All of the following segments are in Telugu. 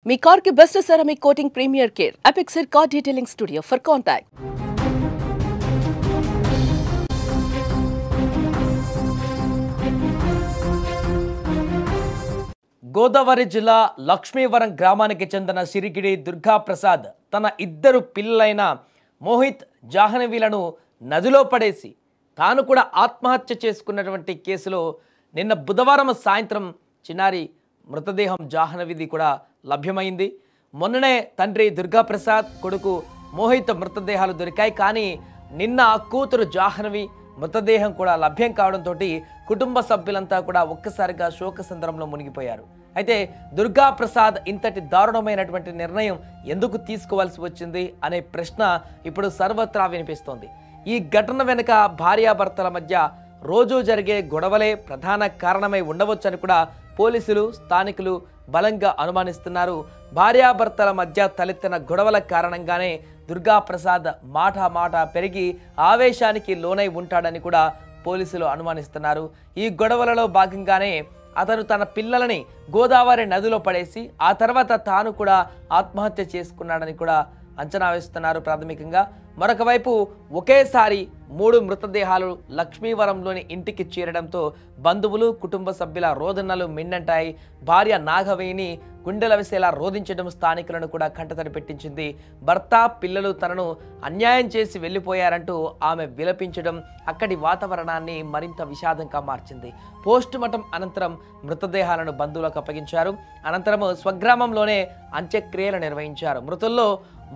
మీ కార్ కి best ceramic coating premier care Apexer car detailing studio for contact. Godavari జిల్లా లక్ష్మీవరం గ్రామానికి చెందిన సిరిగిడి దుర్గాప్రసాద్ తన ఇద్దరు పిల్లలైన మోహిత్ జాహ్నవీలను నదిలో పడేసి తాను కూడా ఆత్మహత్య చేసుకున్నటువంటి కేసులో నిన్న బుధవారం సాయంత్రం చిన్నారి మృతదేహం జాహ్నవిది కూడా లభ్యమైంది. మొన్ననే తండ్రి దుర్గాప్రసాద్ కొడుకు మోహిత్ మృతదేహాలు దొరికాయి. కానీ నిన్న కూతురు జాహ్నవి మృతదేహం కూడా లభ్యం కావడంతో కుటుంబ సభ్యులంతా కూడా ఒక్కసారిగా శోకసంద్రంలో మునిగిపోయారు. అయితే దుర్గాప్రసాద్ ఇంతటి దారుణమైనటువంటి నిర్ణయం ఎందుకు తీసుకోవాల్సి వచ్చింది అనే ప్రశ్న ఇప్పుడు సర్వత్రా వినిపిస్తోంది. ఈ ఘటన వెనుక భార్యాభర్తల మధ్య రోజు జరిగే గొడవలే ప్రధాన కారణమై ఉండవచ్చని కూడా పోలీసులు స్థానికులు బలంగా అనుమానిస్తున్నారు. భార్యాభర్తల మధ్య తలెత్తిన గొడవల కారణంగానే దుర్గాప్రసాద్ మాట పెరిగి ఆవేశానికి లోనై ఉంటాడని కూడా పోలీసులు అనుమానిస్తున్నారు. ఈ గొడవలలో భాగంగానే అతను తన పిల్లలని గోదావరి నదిలో పడేసి ఆ తర్వాత తాను కూడా ఆత్మహత్య చేసుకున్నాడని కూడా అంచనా వేస్తున్నారు ప్రాథమికంగా. మరొక వైపు ఒకేసారి 3 మృతదేహాలు లక్ష్మీవరంలోని ఇంటికి చేరడంతో బంధువులు కుటుంబ సభ్యుల రోదనలు మిన్నంటాయి. భార్య నాగవేణి గుండెల విసేలా రోధించడం స్థానికులను కూడా కంటతడి పెట్టించింది. భర్త పిల్లలు తనను అన్యాయం చేసి వెళ్ళిపోయారంటూ ఆమె విలపించడం అక్కడి వాతావరణాన్ని మరింత విషాదంగా మార్చింది. పోస్టుమార్టం అనంతరం మృతదేహాలను బంధువులకు అప్పగించారు. అనంతరం స్వగ్రామంలోనే అంత్యక్రియలు నిర్వహించారు. మృతుల్లో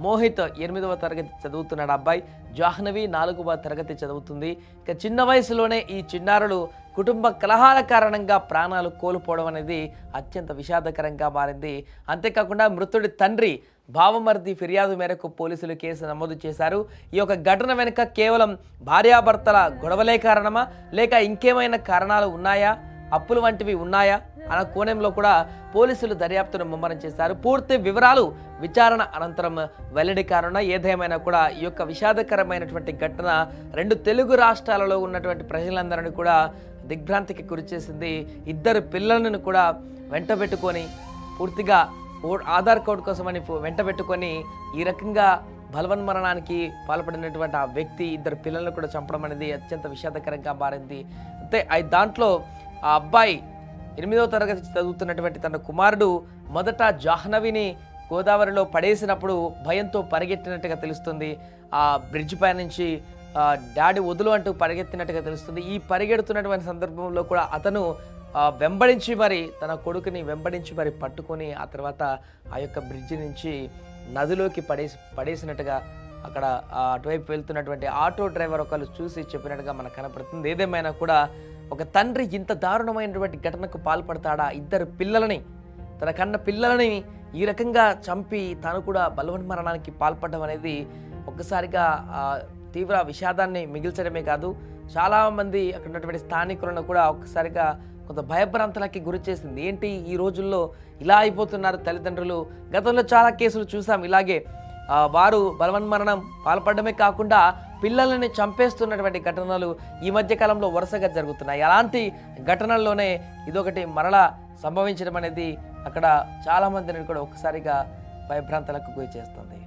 మోహిత్ 8వ తరగతి చదువుతున్నాడు అబ్బాయి, జాహ్నవి 4వ తరగతి చదువుతుంది. ఇక చిన్న వయసులోనే ఈ చిన్నారులు కుటుంబ కలహాల కారణంగా ప్రాణాలు కోల్పోవడం అనేది అత్యంత విషాదకరంగా మారింది. అంతేకాకుండా మృతుడి తండ్రి భావమర్ది ఫిర్యాదు మేరకు పోలీసులు కేసు నమోదు చేశారు. ఈ యొక్క ఘటన వెనుక కేవలం భార్యాభర్తల గొడవలే కారణమా, లేక ఇంకేమైనా కారణాలు ఉన్నాయా, అప్పులు వంటివి ఉన్నాయా అన్న కోణంలో కూడా పోలీసులు దర్యాప్తును ముమ్మరం చేశారు. పూర్తి వివరాలు విచారణ అనంతరం వెల్లడి కానున్న. ఏదేమైనా కూడా ఈ యొక్క విషాదకరమైనటువంటి ఘటన 2 తెలుగు రాష్ట్రాలలో ఉన్నటువంటి ప్రజలందరినీ కూడా దిగ్భ్రాంతికి గురిచేసింది. ఇద్దరు పిల్లలను కూడా వెంటబెట్టుకొని పూర్తిగా ఆధార్ కార్డు కోసమని వెంటబెట్టుకొని ఈ రకంగా బలవన్మరణానికి పాల్పడినటువంటి ఆ వ్యక్తి ఇద్దరు పిల్లలను కూడా చంపడం అనేది అత్యంత విషాదకరంగా మారింది. అయితే దాంట్లో ఆ అబ్బాయి 8వ తరగతి చదువుతున్నటువంటి తన కుమారుడు మొదట జాహ్నవిని గోదావరిలో పడేసినప్పుడు భయంతో పరిగెత్తినట్టుగా తెలుస్తుంది. ఆ బ్రిడ్జ్ పై నుంచి డాడీ వదులు అంటూ పరిగెత్తినట్టుగా తెలుస్తుంది. ఈ పరిగెడుతున్నటువంటి సందర్భంలో కూడా అతను వెంబడించి మరి తన కొడుకుని వెంబడించి మరి పట్టుకొని ఆ తర్వాత ఆ యొక్క బ్రిడ్జి నుంచి నదిలోకి పడేసినట్టుగా అక్కడ అటువైపు వెళ్తున్నటువంటి ఆటో డ్రైవర్ ఒకళ్ళు చూసి చెప్పినట్టుగా మనకు కనపడుతుంది. ఏదేమైనా కూడా ఒక తండ్రి ఇంత దారుణమైనటువంటి ఘటనకు పాల్పడతాడా? ఇద్దరు పిల్లలని, తన కన్న పిల్లలని ఈ రకంగా చంపి తాను కూడా బలవన్మరణానికి పాల్పడడం అనేది ఒక్కసారిగా తీవ్ర విషాదాన్ని మిగిల్చడమే కాదు, చాలామంది అక్కడ ఉన్నటువంటి స్థానికులను కూడా ఒక్కసారిగా కొంత భయభ్రాంతులకి గురి చేసింది. ఏంటి ఈ రోజుల్లో ఇలా అయిపోతున్నారు తల్లిదండ్రులు? గతంలో చాలా కేసులు చూసాం ఇలాగే. వారు బలవన్మరణం పాల్పడమే కాకుండా పిల్లల్ని చంపేస్తున్నటువంటి ఘటనలు ఈ మధ్య కాలంలో వరుసగా జరుగుతున్నాయి. అలాంటి ఘటనల్లోనే ఇదొకటి మరలా సంభవించడం అనేది అక్కడ చాలామందిని కూడా ఒక్కసారిగా భయభ్రాంతులకు గురి చేస్తుంది.